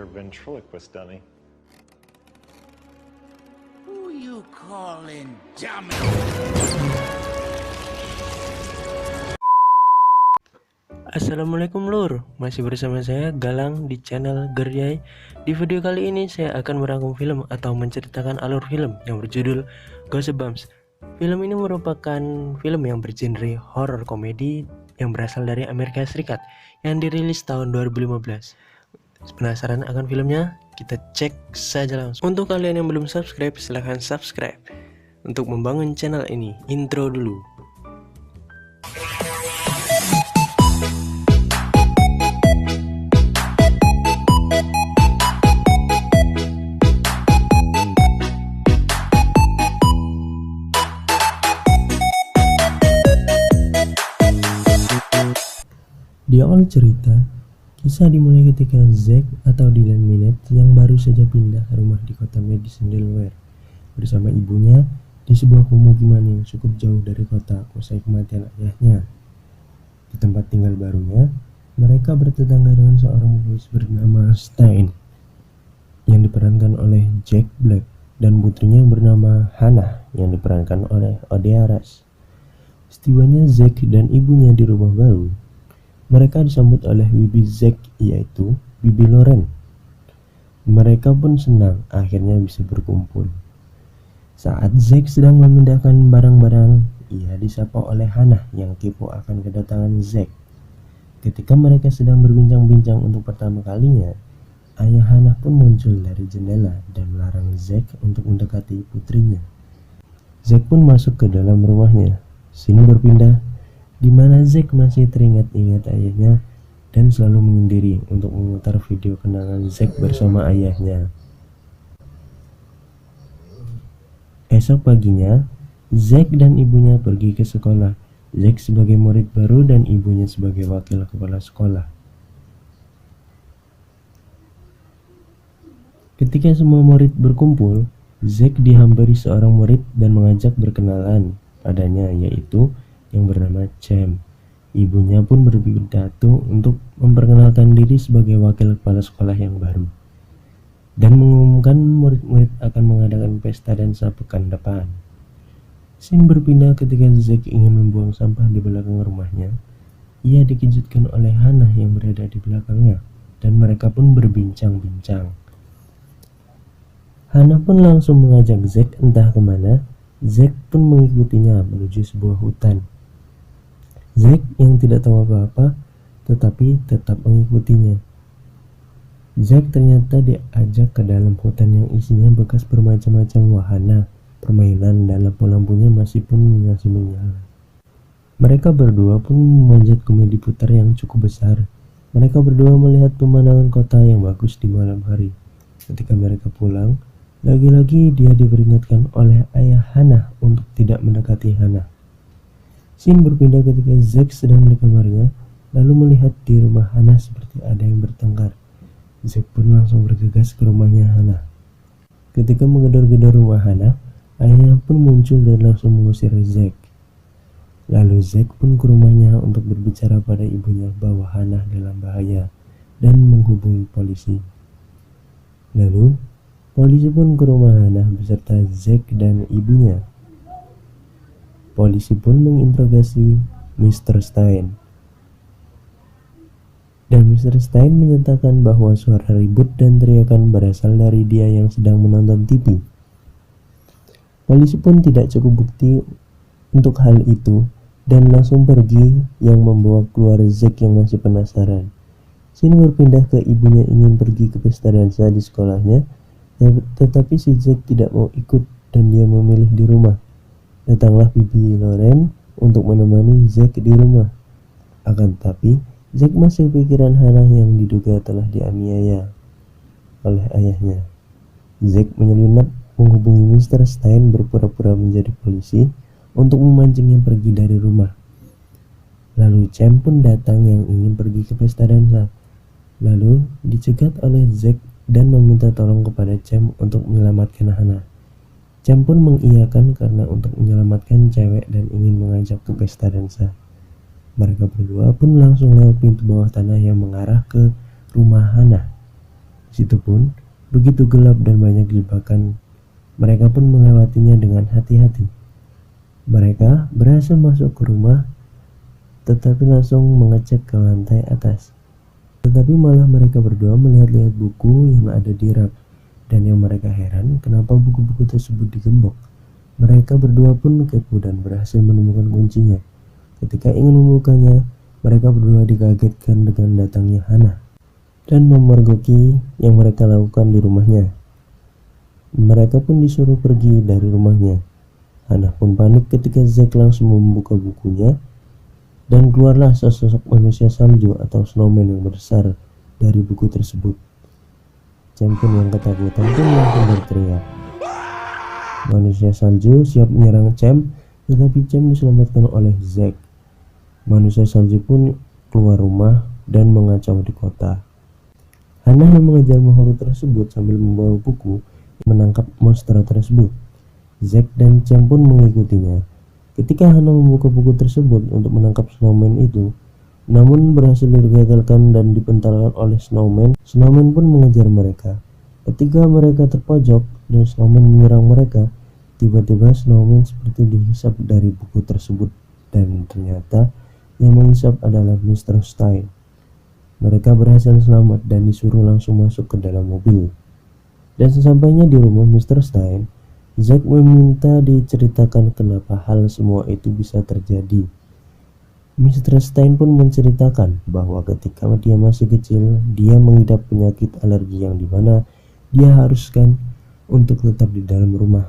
your ventriloquist dummy. Who you calling dummy? Assalamualaikum lur, masih bersama saya Galang di channel Geryai. Di video kali ini saya akan merangkum film atau menceritakan alur film yang berjudul Goosebumps. Film ini merupakan film yang bergenre horror komedi yang berasal dari Amerika Serikat yang dirilis tahun 2015. Penasaran akan filmnya? Kita cek saja langsung. Untuk kalian yang belum subscribe, silahkan subscribe. Untuk membangun channel ini, intro dulu. Di awal cerita, kisah dimulai ketika Zack atau Dylan Minette yang baru saja pindah rumah di kota Madison, Delaware bersama ibunya di sebuah pemukiman yang cukup jauh dari kota usai kematian ayahnya. Di tempat tinggal barunya, mereka bertetangga dengan seorang penulis bernama Stein yang diperankan oleh Jack Black dan putrinya yang bernama Hannah yang diperankan oleh Odeya Rush. Setibanya Zack dan ibunya di rumah baru, mereka disambut oleh bibi Zack, yaitu bibi Lauren. Mereka pun senang akhirnya bisa berkumpul. Saat Zack sedang memindahkan barang-barang, ia disapa oleh Hannah yang kepo akan kedatangan Zack. Ketika mereka sedang berbincang-bincang untuk pertama kalinya, ayah Hannah pun muncul dari jendela dan melarang Zack untuk mendekati putrinya. Zack pun masuk ke dalam rumahnya. Scene berpindah di mana Zack masih teringat-ingat ayahnya dan selalu menyendiri untuk memutar video kenangan Zack bersama ayahnya. Esok paginya, Zack dan ibunya pergi ke sekolah. Zack sebagai murid baru dan ibunya sebagai wakil kepala sekolah. Ketika semua murid berkumpul, Zack dihampiri seorang murid dan mengajak berkenalan padanya, yaitu yang bernama Cem. Ibunya pun berpidato untuk memperkenalkan diri sebagai wakil kepala sekolah yang baru dan mengumumkan murid-murid akan mengadakan pesta dansa pekan depan. Scene berpindah ketika Zack ingin membuang sampah di belakang rumahnya. Ia dikejutkan oleh Hannah yang berada di belakangnya dan mereka pun berbincang-bincang. Hannah pun langsung mengajak Zack entah kemana. Zack pun mengikutinya menuju sebuah hutan. Zack yang tidak tahu apa-apa tetapi tetap mengikutinya. Zack ternyata diajak ke dalam hutan yang isinya bekas bermacam-macam wahana permainan dan lampu-lampunya masih menyala. Mereka berdua pun memanjat komedi putar yang cukup besar. Mereka berdua melihat pemandangan kota yang bagus di malam hari. Ketika mereka pulang, lagi-lagi dia diperingatkan oleh ayah Hannah untuk tidak mendekati Hannah. Scene berpindah ketika Zack sedang di kamarnya, lalu melihat di rumah Hannah seperti ada yang bertengkar. Zack pun langsung bergegas ke rumahnya Hannah. Ketika menggedor-gedor rumah Hannah, ayahnya pun muncul dan langsung mengusir Zack. Lalu Zack pun ke rumahnya untuk berbicara pada ibunya bahwa Hannah dalam bahaya dan menghubungi polisi. Lalu, polisi pun ke rumah Hannah beserta Zack dan ibunya. Polisi pun menginterogasi Mr. Stein. Dan Mr. Stein menyatakan bahwa suara ribut dan teriakan berasal dari dia yang sedang menonton TV. Polisi pun tidak cukup bukti untuk hal itu dan langsung pergi yang membawa keluar Zack yang masih penasaran. Scene berpindah ke ibunya ingin pergi ke pesta dansa di sekolahnya, tetapi si Zack tidak mau ikut dan dia memilih di rumah. Datanglah bibi Lauren untuk menemani Zack di rumah. Akan tetapi, Zack masih pikiran Hannah yang diduga telah dianiaya oleh ayahnya. Zack menyelinap menghubungi Mr. Stein berpura-pura menjadi polisi untuk memancingnya pergi dari rumah. Lalu Cem pun datang yang ingin pergi ke pesta dansa. Lalu dicegat oleh Zack dan meminta tolong kepada Cem untuk menyelamatkan Hannah. Cem pun mengiyakan karena untuk menyelamatkan cewek dan ingin mengajak ke pesta dansa. Mereka berdua pun langsung lewat pintu bawah tanah yang mengarah ke rumah Hannah. Situ pun begitu gelap dan banyak jebakan. Mereka pun melewatinya dengan hati-hati. Mereka berhasil masuk ke rumah, tetapi langsung mengecek ke lantai atas. Tetapi malah mereka berdua melihat-lihat buku yang ada di rak, dan yang mereka heran kenapa buku-buku tersebut digembok. Mereka berdua pun kepo dan berhasil menemukan kuncinya. Ketika ingin membukanya, mereka berdua dikagetkan dengan datangnya Hana dan memergoki yang mereka lakukan di rumahnya. Mereka pun disuruh pergi dari rumahnya. Hana pun panik ketika Zack langsung membuka bukunya, dan keluarlah sesosok manusia salju atau snowman yang besar dari buku tersebut. Champion yang ketakutan pun langsung berteriak. Manusia salju siap menyerang Champ, tetapi Champ diselamatkan oleh Zack. Manusia salju pun keluar rumah dan mengacau di kota. Hana yang mengejar makhluk tersebut sambil membawa buku menangkap monster tersebut. Zack dan Champ pun mengikutinya. Ketika Hana membuka buku tersebut untuk menangkap snowman itu, namun berhasil digagalkan dan dipentalkan oleh snowman. Snowman pun mengejar mereka. Ketika mereka terpojok dan snowman menyerang mereka, tiba-tiba snowman seperti dihisap dari buku tersebut, dan ternyata yang menghisap adalah Mr. Stein. Mereka berhasil selamat dan disuruh langsung masuk ke dalam mobil. Dan sesampainya di rumah Mr. Stein, Zack meminta diceritakan kenapa hal semua itu bisa terjadi. Mr. Stein pun menceritakan bahwa ketika dia masih kecil, dia mengidap penyakit alergi yang dimana dia haruskan untuk tetap di dalam rumah.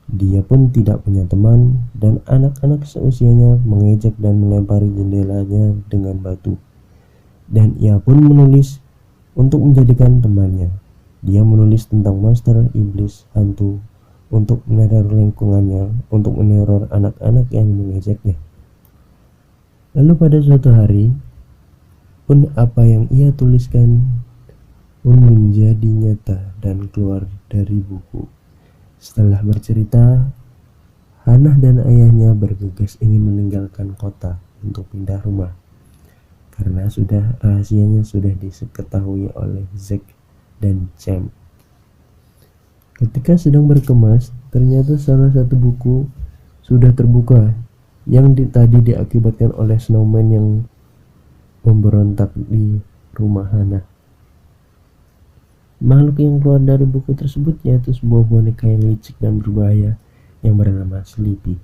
Dia pun tidak punya teman, dan anak-anak seusianya mengejek dan melempari jendelanya dengan batu. Dan ia pun menulis untuk menjadikan temannya. Dia menulis tentang monster, iblis, hantu, untuk meneror lingkungannya, untuk meneror anak-anak yang mengejeknya. Lalu pada suatu hari pun apa yang ia tuliskan pun menjadi nyata dan keluar dari buku. Setelah bercerita, Hana dan ayahnya bergegas ingin meninggalkan kota untuk pindah rumah karena rahasianya sudah diketahui oleh Zack dan Champ. Ketika sedang berkemas, ternyata salah satu buku sudah terbuka yang tadi diakibatkan oleh snowman yang memberontak di rumah Hana. Makhluk yang keluar dari buku tersebut yaitu sebuah boneka yang licik dan berbahaya yang bernama Sleepy.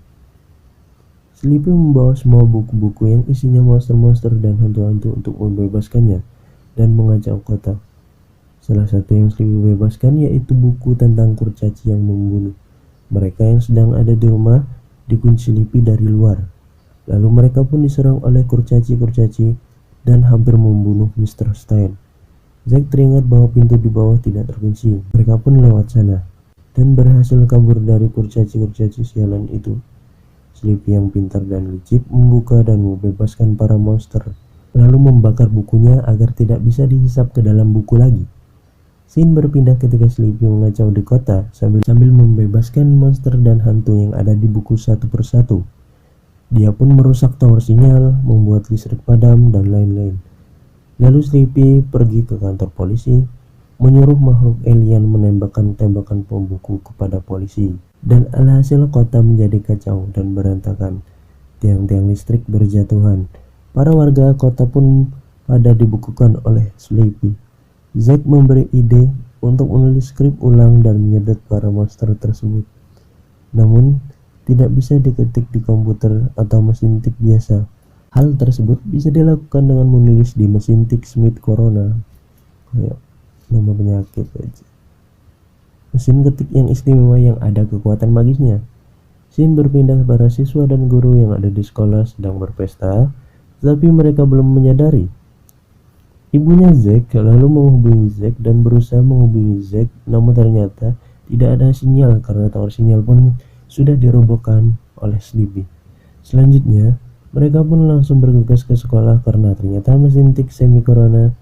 Sleepy membawa semua buku-buku yang isinya monster-monster dan hantu-hantu untuk membebaskannya dan mengacau kota. Salah satu yang Sleepy bebaskan yaitu buku tentang kurcaci yang membunuh. Mereka yang sedang ada di rumah dikunci Sleepy dari luar. Lalu mereka pun diserang oleh kurcaci-kurcaci dan hampir membunuh Mr. Stein. Zack teringat bahwa pintu di bawah tidak terkunci. Mereka pun lewat sana dan berhasil kabur dari kurcaci-kurcaci sialan itu. Sleepy yang pintar dan licik membuka dan membebaskan para monster, lalu membakar bukunya agar tidak bisa dihisap ke dalam buku lagi. Scene berpindah ketika Sleepy mengacau di kota sambil membebaskan monster dan hantu yang ada di buku satu persatu. Dia pun merusak tower sinyal, membuat listrik padam, dan lain-lain. Lalu Sleepy pergi ke kantor polisi, menyuruh makhluk alien menembakkan tembakan pembuku kepada polisi. Dan alhasil kota menjadi kacau dan berantakan. Tiang-tiang listrik berjatuhan. Para warga kota pun pada dibukukan oleh Sleepy. Zack memberi ide untuk menulis skrip ulang dan menyedot para monster tersebut. Namun, tidak bisa diketik di komputer atau mesin tik biasa. Hal tersebut bisa dilakukan dengan menulis di mesin tik Smith Corona, kayak nama penyakit aja. Mesin ketik yang istimewa yang ada kekuatan magisnya. Scene berpindah para siswa dan guru yang ada di sekolah sedang berpesta, tetapi mereka belum menyadari. Ibunya Zack lalu menghubungi Zack dan berusaha menghubungi Zack, namun ternyata tidak ada sinyal karena tower sinyal pun sudah dirobohkan oleh Sleepy. Selanjutnya, mereka pun langsung bergegas ke sekolah karena ternyata mesin tik semi corona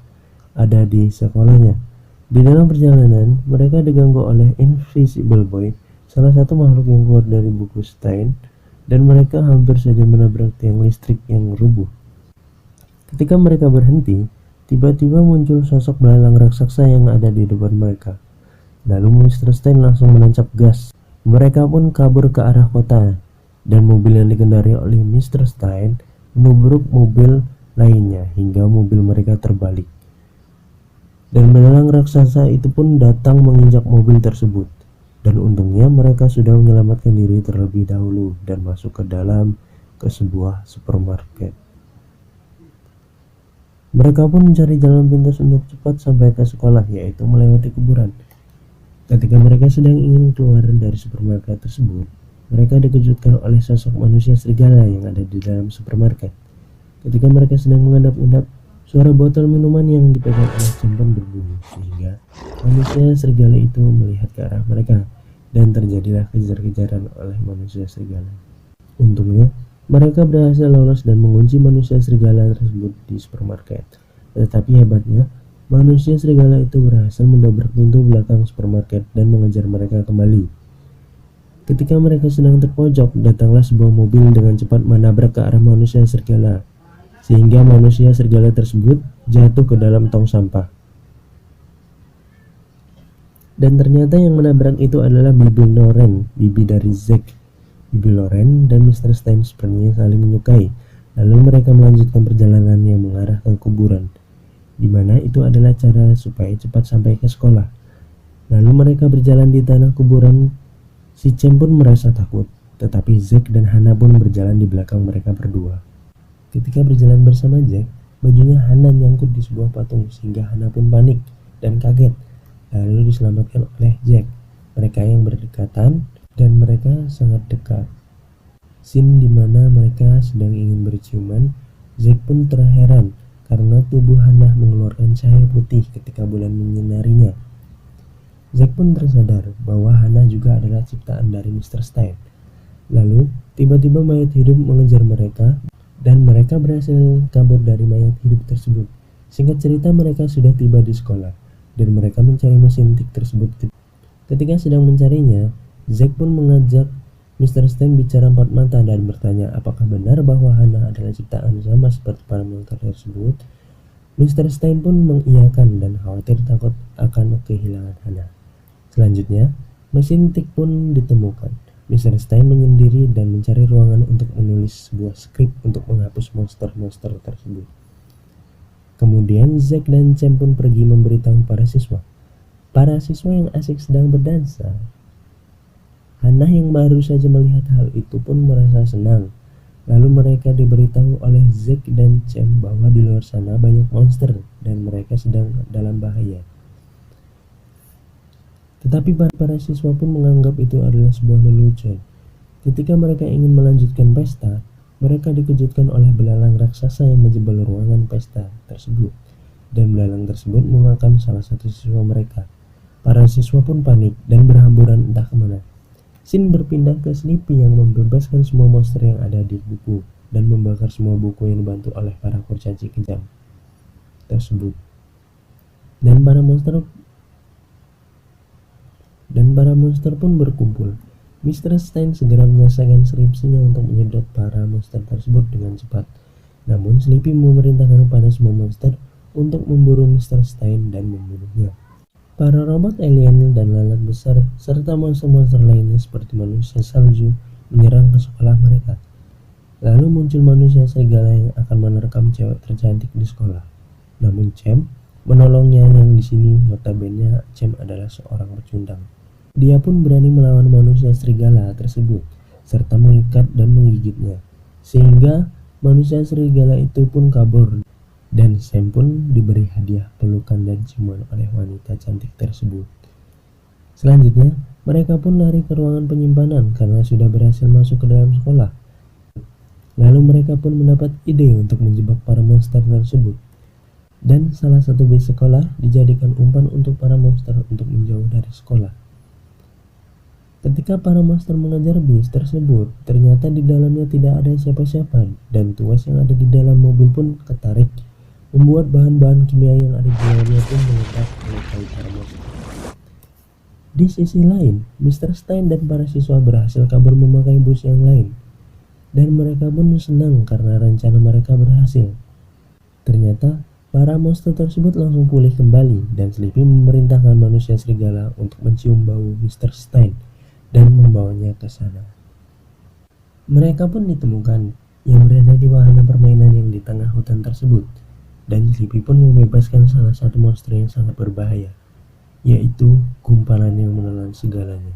ada di sekolahnya. Di dalam perjalanan, mereka diganggu oleh Invisible Boy, salah satu makhluk yang keluar dari buku Stein, dan mereka hampir saja menabrak tiang listrik yang rubuh. Ketika mereka berhenti, Tiba-tiba muncul sosok belalang raksasa yang ada di depan mereka. Lalu Mr. Stein langsung menancap gas. Mereka pun kabur ke arah kota, dan mobil yang dikendarai oleh Mr. Stein menubruk mobil lainnya hingga mobil mereka terbalik. Dan belalang raksasa itu pun datang menginjak mobil tersebut. Dan untungnya mereka sudah menyelamatkan diri terlebih dahulu dan masuk ke sebuah supermarket. Mereka pun mencari jalan pintas untuk cepat sampai ke sekolah, yaitu melewati kuburan. Ketika mereka sedang ingin keluar dari supermarket tersebut, mereka dikejutkan oleh sosok manusia serigala yang ada di dalam supermarket. Ketika mereka sedang mengendap-endap, suara botol minuman yang dipegang oleh Cempon berbunyi, sehingga manusia serigala itu melihat ke arah mereka, dan terjadilah kejar-kejaran oleh manusia serigala. Untungnya, mereka berhasil lolos dan mengunci manusia serigala tersebut di supermarket. Tetapi hebatnya, manusia serigala itu berhasil mendobrak pintu belakang supermarket dan mengejar mereka kembali. Ketika mereka sedang terpojok, datanglah sebuah mobil dengan cepat menabrak ke arah manusia serigala, sehingga manusia serigala tersebut jatuh ke dalam tong sampah. Dan ternyata yang menabrak itu adalah Bibi Loren, bibi dari Zack. Bibi Loren dan Mr. Stein sepertinya saling menyukai. Lalu mereka melanjutkan perjalanannya mengarah ke kuburan, di mana itu adalah cara supaya cepat sampai ke sekolah. Lalu mereka berjalan di tanah kuburan. Si Cem pun merasa takut, tetapi Zack dan Hana pun berjalan di belakang mereka berdua. Ketika berjalan bersama Zack, bajunya Hana nyangkut di sebuah patung sehingga Hana pun panik dan kaget. Lalu diselamatkan oleh Zack. Mereka yang berdekatan dan mereka sangat dekat. Scene dimana mereka sedang ingin berciuman, Zack pun terheran karena tubuh Hana mengeluarkan cahaya putih ketika bulan menyinarinya. Zack pun tersadar bahwa Hana juga adalah ciptaan dari Mr. Stein. Lalu, tiba-tiba mayat hidup mengejar mereka, dan mereka berhasil kabur dari mayat hidup tersebut. Singkat cerita, mereka sudah tiba di sekolah, dan mereka mencari mesin tik tersebut. Ketika sedang mencarinya, Zack pun mengajak Mr. Stein bicara empat mata dan bertanya apakah benar bahwa Hana adalah ciptaan sama seperti para monster tersebut. Mr. Stein pun mengiyakan dan khawatir takut akan kehilangan Hana. Selanjutnya, mesin tik pun ditemukan. Mr. Stein menyendiri dan mencari ruangan untuk menulis sebuah skrip untuk menghapus monster-monster tersebut. Kemudian Zack dan Cem pun pergi memberitahu para siswa. Para siswa yang asik sedang berdansa. Hana yang baru saja melihat hal itu pun merasa senang. Lalu mereka diberitahu oleh Zack dan Cem bahwa di luar sana banyak monster dan mereka sedang dalam bahaya. Tetapi para siswa pun menganggap itu adalah sebuah lelucon. Ketika mereka ingin melanjutkan pesta, mereka dikejutkan oleh belalang raksasa yang menjebol ruangan pesta tersebut, dan belalang tersebut memakan salah satu siswa mereka. Para siswa pun panik dan berhamburan entah kemana. Scene berpindah ke Sleepy yang membebaskan semua monster yang ada di buku dan membakar semua buku yang dibantu oleh para kurcaci kejam tersebut. Dan para monster pun berkumpul. Mr. Stein segera menyelesaikan skripsinya untuk menyedot para monster tersebut dengan cepat. Namun Sleepy memerintahkan kepada semua monster untuk memburu Mr. Stein dan membunuhnya. Para robot alien dan lalat besar serta monster-monster lainnya seperti manusia salju menyerang ke sekolah mereka. Lalu muncul manusia serigala yang akan menerkam cewek tercantik di sekolah. Namun Cem menolongnya, yang di sini notabene Cem adalah seorang pecundang. Dia pun berani melawan manusia serigala tersebut serta mengikat dan menggigitnya, sehingga manusia serigala itu pun kabur. Dan Sam pun diberi hadiah pelukan dan ciuman oleh wanita cantik tersebut. Selanjutnya, mereka pun lari ke ruangan penyimpanan karena sudah berhasil masuk ke dalam sekolah. Lalu mereka pun mendapat ide untuk menjebak para monster tersebut. Dan salah satu bis sekolah dijadikan umpan untuk para monster untuk menjauh dari sekolah. Ketika para monster mengejar bis tersebut, ternyata di dalamnya tidak ada siapa-siapa, dan tuas yang ada di dalam mobil pun ketarik, membuat bahan-bahan kimia yang ada di dalamnya pun meledak melukai para monster. Di sisi lain, Mr. Stein dan para siswa berhasil kabur memakai bus yang lain, dan mereka pun senang karena rencana mereka berhasil. Ternyata Para monster tersebut langsung pulih kembali dan Sleepy memerintahkan manusia serigala untuk mencium bau Mr. Stein dan membawanya ke sana. Mereka pun ditemukan yang berada di wahana permainan yang di tengah hutan tersebut, dan Sleepy pun membebaskan salah satu monster yang sangat berbahaya, yaitu gumpalan yang menelan segalanya.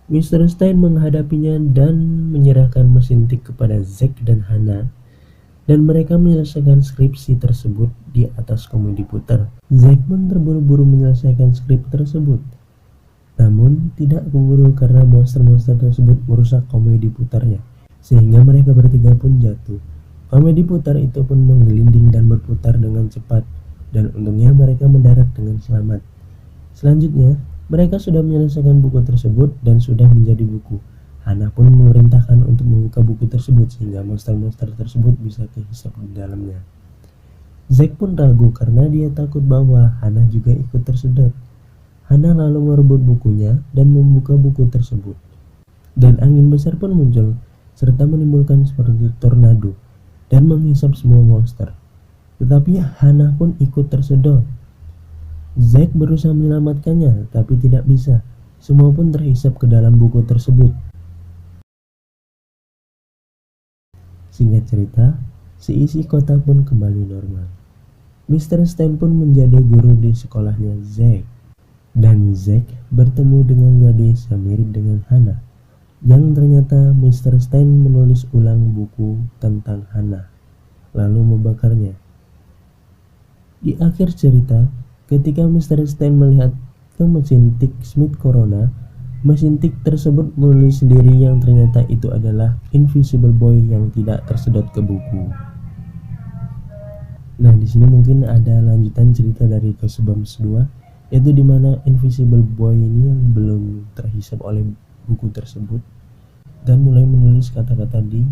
Mr. Stein menghadapinya dan menyerahkan mesin tik kepada Zack dan Hannah, dan mereka menyelesaikan skripsi tersebut di atas komedi putar. Zack pun terburu-buru menyelesaikan skrip tersebut, namun tidak keburu karena monster-monster tersebut merusak komedi putarnya, sehingga mereka bertiga pun jatuh. Komedi putar itu pun menggelinding dan berputar dengan cepat, dan untungnya mereka mendarat dengan selamat. Selanjutnya, mereka sudah menyelesaikan buku tersebut dan sudah menjadi buku. Hannah pun memerintahkan untuk membuka buku tersebut sehingga monster-monster tersebut bisa kehisap di dalamnya. Zack pun ragu karena dia takut bahwa Hannah juga ikut tersedot. Hannah lalu merebut bukunya dan membuka buku tersebut. Dan angin besar pun muncul serta menimbulkan seperti tornado dan menghisap semua monster. Tetapi Hannah pun ikut tersedot. Zack berusaha menyelamatkannya tapi tidak bisa. Semua pun terhisap ke dalam buku tersebut. Singkat cerita, seisi kota pun kembali normal. Mr. Stein pun menjadi guru di sekolahnya Zack. Dan Zack bertemu dengan gadis yang mirip dengan Hannah, yang ternyata Mr. Stein menulis ulang buku tentang Hannah, lalu membakarnya. Di akhir cerita, ketika Mr. Stein melihat ke mesin tik Smith Corona, mesin tik tersebut menulis sendiri yang ternyata itu adalah Invisible Boy yang tidak tersedot ke buku. Nah, di sini mungkin ada lanjutan cerita dari Goosebumps 2, yaitu dimana Invisible Boy ini yang belum terhisap oleh buku tersebut dan mulai menulis kata-kata di